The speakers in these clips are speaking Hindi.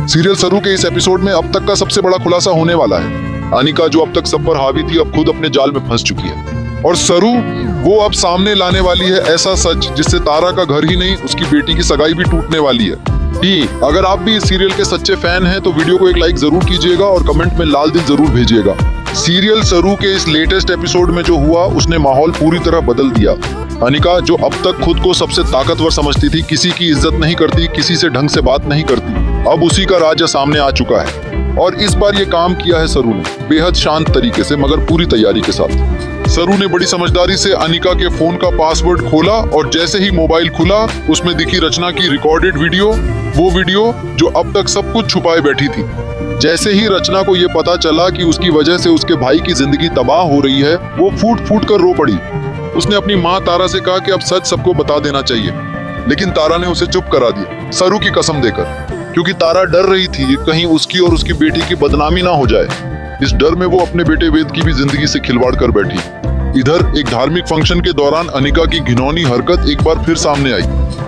सीरियल सरू के इस एपिसोड में अब तक का सबसे बड़ा खुलासा होने वाला है। अनिका जो अब तक सब पर हावी थी, अब खुद अपने जाल में फंस चुकी है और सरू वो अब सामने लाने वाली है ऐसा सच जिससे तारा का घर ही नहीं, उसकी बेटी की सगाई भी टूटने वाली है। अगर आप भी इस सीरियल के सच्चे फैन हैं तो वीडियो को एक लाइक जरूर कीजिएगा और कमेंट में लाल दिल जरूर भेजिएगा। सीरियल सरू के इस लेटेस्ट एपिसोड में जो हुआ उसने माहौल पूरी तरह बदल दिया। अनिका जो अब तक खुद को सबसे ताकतवर समझती थी, किसी की इज्जत नहीं करती, किसी से ढंग से बात नहीं करती, अब उसी का राज सामने आ चुका है। और इस बार ये काम किया है सरू ने बेहद शांत तरीके से, मगर पूरी तैयारी के साथ। सरू ने बड़ी समझदारी से अनिका के फोन का पासवर्ड खोला और जैसे ही मोबाइल खुला उसमें दिखी रचना की रिकॉर्डेड वीडियो, वो वीडियो जो अब तक सब कुछ छुपाए बैठी थी। जैसे ही रचना को ये पता चला कि उसकी वजह से उसके भाई की जिंदगी तबाह हो रही है, वो फूट फूट कर रो पड़ी। उसने अपनी माँ तारा से कहा कि अब सच सबको बता देना चाहिए, लेकिन तारा ने उसे चुप करा दिया सरू की कसम देकर, क्योंकि तारा डर रही थी कहीं उसकी और उसकी बेटी की बदनामी ना हो जाए। इस डर में वो अपने बेटे वेद की भी जिंदगी से खिलवाड़ कर बैठी। इधर एक धार्मिक फंक्शन के दौरान अनिका की घिनौनी हरकत एक बार फिर सामने आई।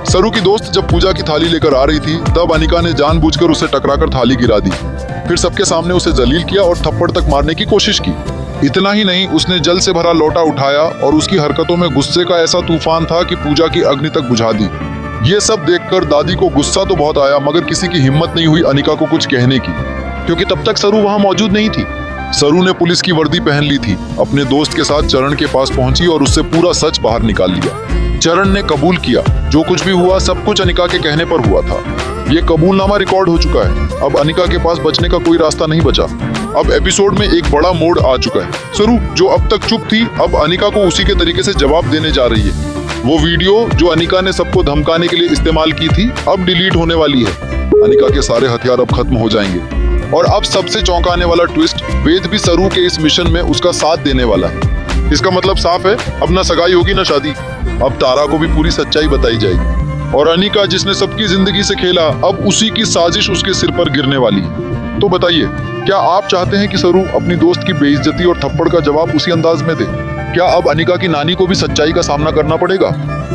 सरू की दोस्त जब पूजा की थाली लेकर आ रही थी, तब अनिका ने जानबूझकर उसे टकराकर थाली गिरा दी, फिर सबके सामने उसे जलील किया और थप्पड़ तक मारने की कोशिश की। इतना ही नहीं, उसने जल से भरा लोटा उठाया और उसकी हरकतों में गुस्से का ऐसा तूफान था कि पूजा की अग्नि तक बुझा दी। ये सब देखकर दादी को गुस्सा तो बहुत आया, मगर किसी की हिम्मत नहीं हुई अनिका को कुछ कहने की, क्योंकि तब तक सरू वहां मौजूद नहीं थी। सरू ने पुलिस की वर्दी पहन ली थी, अपने दोस्त के साथ चरण के पास पहुंची और उससे पूरा सच बाहर निकाल लिया। चरण ने कबूल किया जो कुछ भी हुआ सब कुछ अनिका के कहने पर हुआ था। ये कबूलनामा रिकॉर्ड हो चुका है। अब अनिका के पास बचने का कोई रास्ता नहीं बचा। अब एपिसोड में एक बड़ा मोड़ आ चुका है। सरू जो अब तक चुप थी, अब अनिका को उसी के तरीके से जवाब देने जा रही है। वो वीडियो जो अनिका ने सबको धमकाने के लिए इस्तेमाल की थी, अब डिलीट होने वाली है। अनिका के सारे हथियार अब खत्म हो जाएंगे। और अब सबसे चौंकाने वाला ट्विस्ट, वेद भी सरू के इस मिशन में उसका साथ देने वाला है। इसका मतलब साफ है, अब ना सगाई होगी ना शादी। अब तारा को भी पूरी सच्चाई बताई जाएगी और अनिका जिसने सबकी जिंदगी से खेला, अब उसी की साजिश उसके सिर पर गिरने वाली है। तो बताइए, क्या आप चाहते हैं कि सरू अपनी दोस्त की बेइज्जती और थप्पड़ का जवाब उसी अंदाज में दे? क्या अब अनिका की नानी को भी सच्चाई का सामना करना पड़ेगा?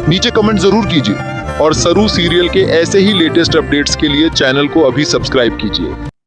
नीचे कमेंट जरूर कीजिए और सरू सीरियल के ऐसे ही लेटेस्ट अपडेट्स के लिए चैनल को अभी सब्सक्राइब कीजिए।